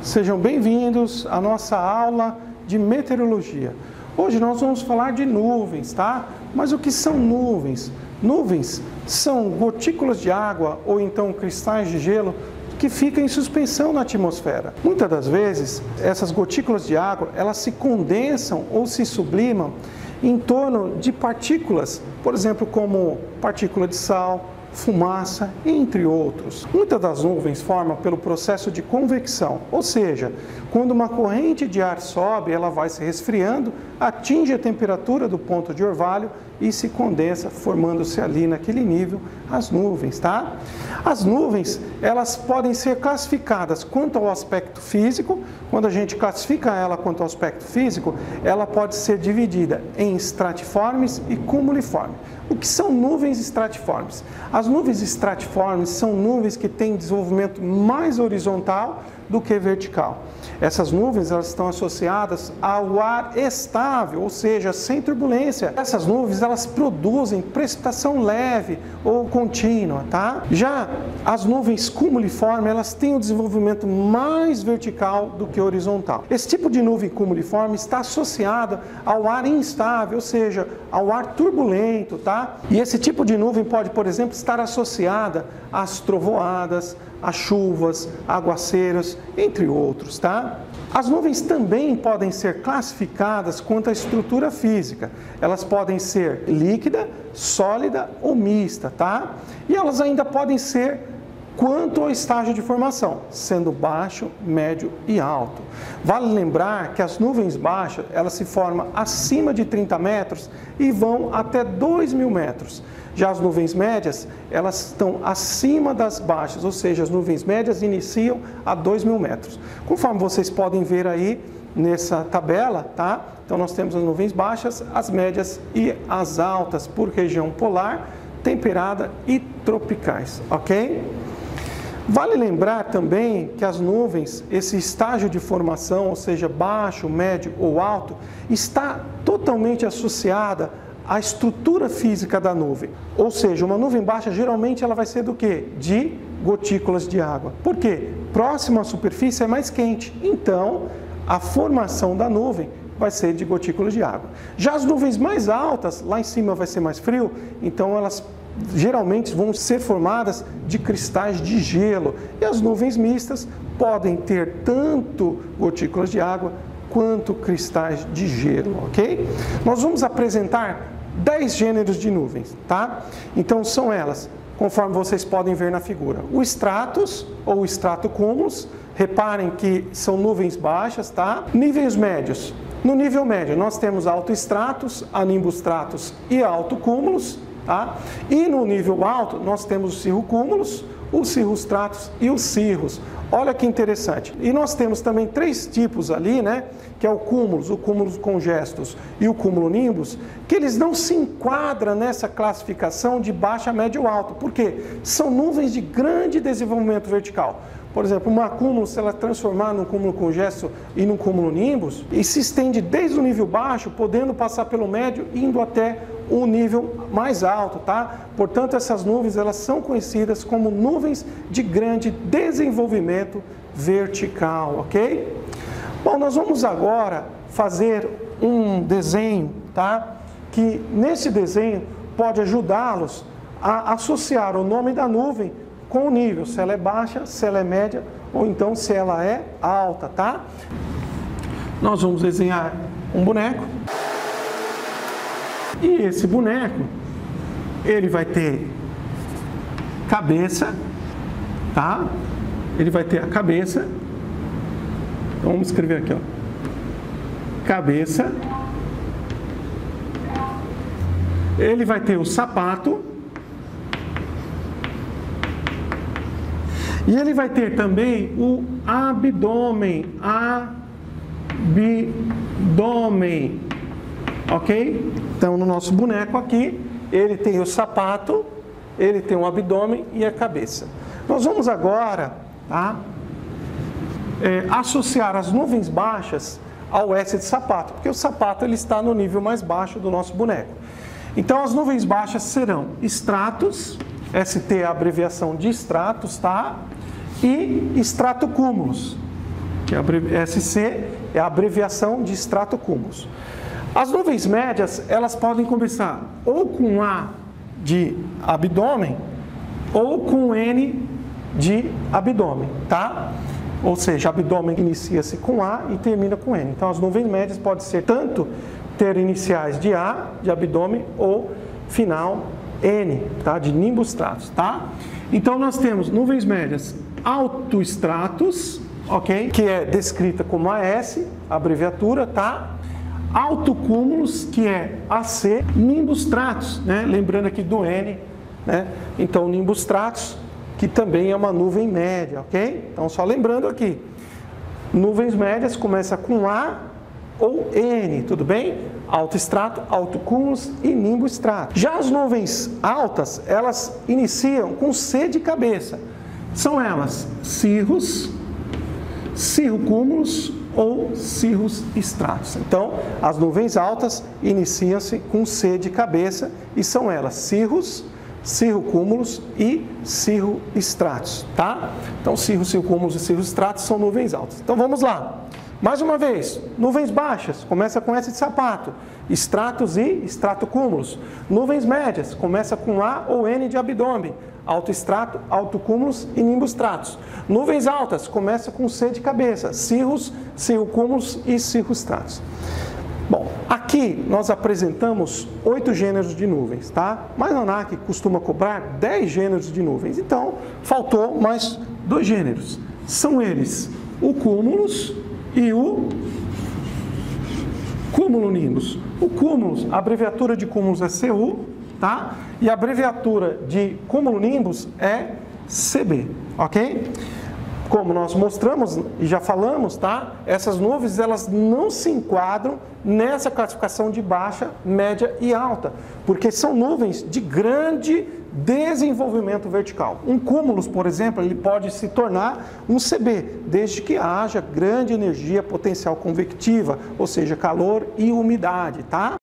Sejam bem-vindos à nossa aula de meteorologia. Hoje nós vamos falar de nuvens, tá? Mas o que são nuvens? Nuvens são gotículas de água ou então cristais de gelo que ficam em suspensão na atmosfera. Muitas das vezes, essas gotículas de água, elas se condensam ou se sublimam em torno de partículas, por exemplo, como partícula de sal, fumaça, entre outros. Muitas das nuvens formam pelo processo de convecção, ou seja, quando uma corrente de ar sobe, ela vai se resfriando, atinge a temperatura do ponto de orvalho e se condensa, formando-se ali naquele nível as nuvens, tá? As nuvens, elas podem ser classificadas quanto ao aspecto físico. Quando a gente classifica ela quanto ao aspecto físico, ela pode ser dividida em estratiformes e cumuliformes. O que são nuvens estratiformes? As nuvens estratiformes são nuvens que têm desenvolvimento mais horizontal do que vertical. Essas nuvens, elas estão associadas ao ar estável, ou seja, sem turbulência. Essas nuvens, elas produzem precipitação leve ou contínua, tá? Já as nuvens cumuliformes, elas têm um desenvolvimento mais vertical do que horizontal. Esse tipo de nuvem cumuliforme está associada ao ar instável, ou seja, ao ar turbulento, tá? E esse tipo de nuvem pode, por exemplo, estar associada às trovoadas, as chuvas, aguaceiros, entre outros, tá? As nuvens também podem ser classificadas quanto à estrutura física. Elas podem ser líquida, sólida ou mista, tá? E elas ainda podem ser quanto ao estágio de formação, sendo baixo, médio e alto. Vale lembrar que as nuvens baixas, elas se formam acima de 30 metros e vão até 2.000 metros. Já as nuvens médias, elas estão acima das baixas, ou seja, as nuvens médias iniciam a 2.000 metros. Conforme vocês podem ver aí nessa tabela, tá? Então nós temos as nuvens baixas, as médias e as altas por região polar, temperada e tropicais, ok? Vale lembrar também que as nuvens, esse estágio de formação, ou seja, baixo, médio ou alto, está totalmente associada à estrutura física da nuvem. Ou seja, uma nuvem baixa geralmente ela vai ser do quê? De gotículas de água. Por quê? Próximo à superfície é mais quente, então a formação da nuvem vai ser de gotículas de água. Já as nuvens mais altas, lá em cima vai ser mais frio, então elas geralmente vão ser formadas de cristais de gelo. E as nuvens mistas podem ter tanto gotículas de água quanto cristais de gelo, ok? Nós vamos apresentar 10 gêneros de nuvens, tá? Então são elas, conforme vocês podem ver na figura. O stratus ou stratocumulus, reparem que são nuvens baixas, tá? Níveis médios. No nível médio nós temos altostratus, nimbostratus e altocumulus, tá? E no nível alto nós temos os cirrocúmulos, os cirrostratus e os cirros. Olha que interessante. E nós temos também 3 tipos ali, né? Que é o cúmulos congestos e o cumulonimbus, que eles não se enquadram nessa classificação de baixa, médio ou alto. Por quê? São nuvens de grande desenvolvimento vertical. Por exemplo, uma cúmulo, se ela transformar num cúmulo congesto e num cumulonimbus, e se estende desde o nível baixo, podendo passar pelo médio, indo até o nível mais alto, tá? Portanto, essas nuvens, elas são conhecidas como nuvens de grande desenvolvimento vertical, ok? Bom, nós vamos agora fazer um desenho, tá? Que nesse desenho pode ajudá-los a associar o nome da nuvem com o nível, se ela é baixa, se ela é média ou então se ela é alta, tá? Nós vamos desenhar um boneco. E esse boneco, ele vai ter cabeça, tá? Ele vai ter a cabeça. Então vamos escrever aqui, ó. Cabeça. Ele vai ter o sapato. E ele vai ter também o abdômen. Abdômen. Ok? Então, no nosso boneco aqui, ele tem o sapato, ele tem o abdômen e a cabeça. Nós vamos agora, tá? Associar as nuvens baixas ao S de sapato, porque o sapato ele está no nível mais baixo do nosso boneco. Então, as nuvens baixas serão stratus, ST é a abreviação de stratus, tá? E stratocúmulos. que SC é a abreviação de estratocúmulos. As nuvens médias, elas podem começar ou com A de abdômen ou com N de abdômen, tá? Ou seja, abdômen inicia-se com A e termina com N. Então, as nuvens médias podem ser tanto ter iniciais de A, de abdômen, ou final N, tá? De nimbostratus, tá? Então, nós temos nuvens médias altoestratos, ok? Que é descrita como AS, a abreviatura, tá? Altocúmulos, que é AC, nimbostratus, né? Lembrando aqui do N, né? Então, nimbostratus, que também é uma nuvem média, ok? Então, só lembrando aqui, nuvens médias começa com A ou N, tudo bem? Altoestrato, altocúmulos e nimbostrato. Já as nuvens altas, elas iniciam com C de cabeça. São elas cirros, cirrocúmulos ou cirros estratos. Então, as nuvens altas iniciam-se com C de cabeça e são elas cirros, cirrocúmulos e cirroestratos, tá? Então, cirros, cirrocúmulos e cirroestratos são nuvens altas. Então, vamos lá. Mais uma vez, nuvens baixas, começa com S de sapato, estratos e estratocúmulos. Nuvens médias, começa com A ou N de abdômen, altoestrato, altocúmulos e nimbostratos. Nuvens altas, começa com C de cabeça, cirros, cirrocúmulos e cirroestratos. Bom, aqui nós apresentamos 8 gêneros de nuvens, tá? Mas a ANAC costuma cobrar 10 gêneros de nuvens, então faltou mais 2 gêneros. São eles o cúmulos e o cumulonimbus. O cúmulos, a abreviatura de cúmulos é CU, tá? E a abreviatura de cumulonimbus é CB, ok? Como nós mostramos e já falamos, tá? Essas nuvens, elas não se enquadram nessa classificação de baixa, média e alta, porque são nuvens de grande desenvolvimento vertical. Um cúmulos, por exemplo, ele pode se tornar um CB, desde que haja grande energia potencial convectiva, ou seja, calor e umidade, tá?